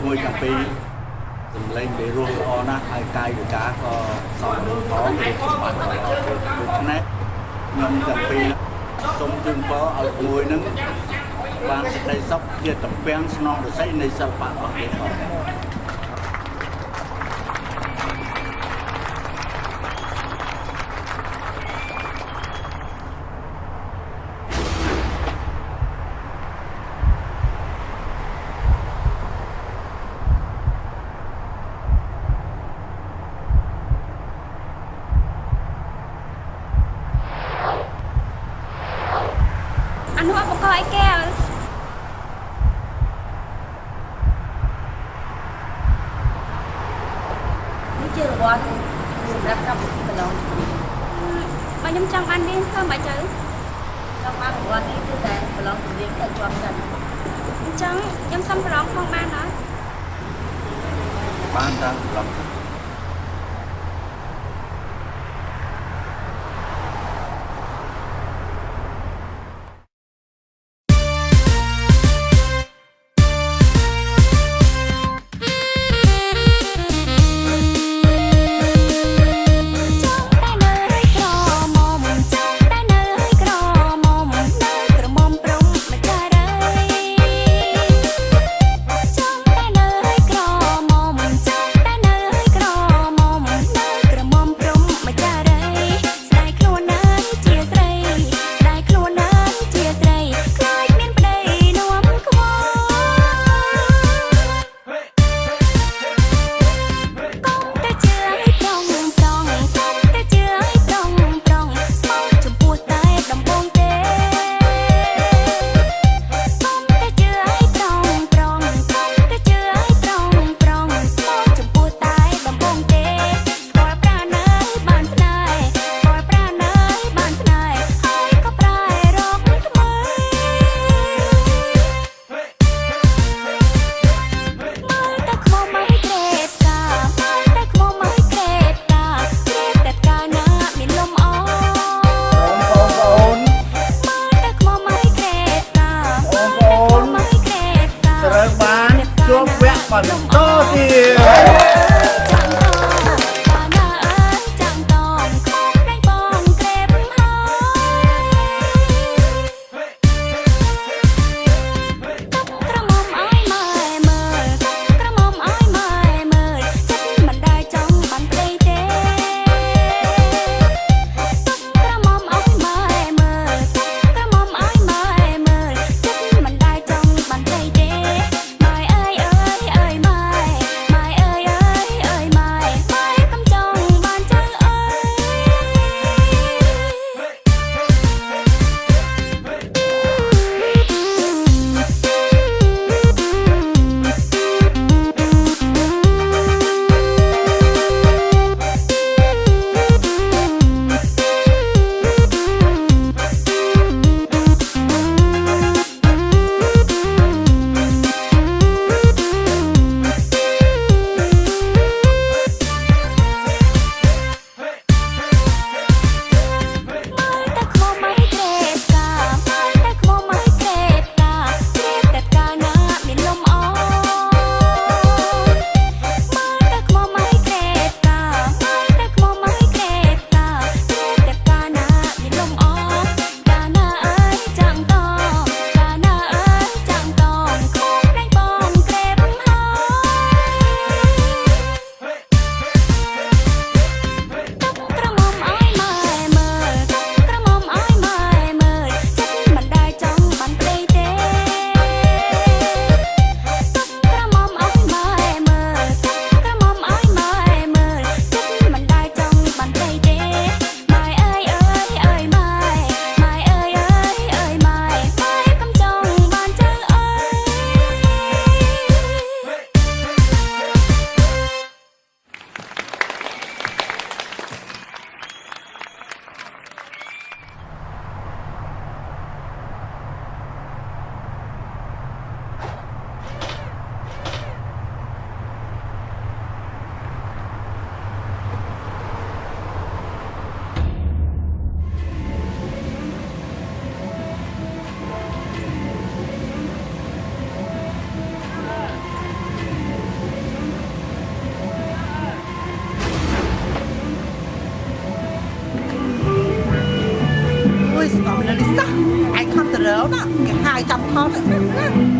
មួយទាំងពីរសម្លេងពីរស់ល្អណាស់ហើយកាយវិការក៏សមរម្យផងរូបសម្បត្តិក៏ល្អដូច្នេះខ្ញុំទាំងពីរសូមជូនពរឲ្យមួយនឹងបានសេចក្តីសុខជាតំពាំងស្នងរស័យនៃសិល្បៈរបស់គេផងអានោះឧបករណ៍អីគេអើនេះជារង្វាន់សម្រាប់កម្មវិធីប្រឡងបើខ្ញុំចង់បានវិញធ្វើមិនទៅចង់បានរង្វាន់នេះគឺតែប្រឡងជំនាញទៅជាប់សិនអញ្ចឹងខ្ញុំសុំប្រឡងផងបានអត់បានតាំងឡំ ស្គមលលិសោះឯងខំទៅរើណាគេហៅចាំខំទៅ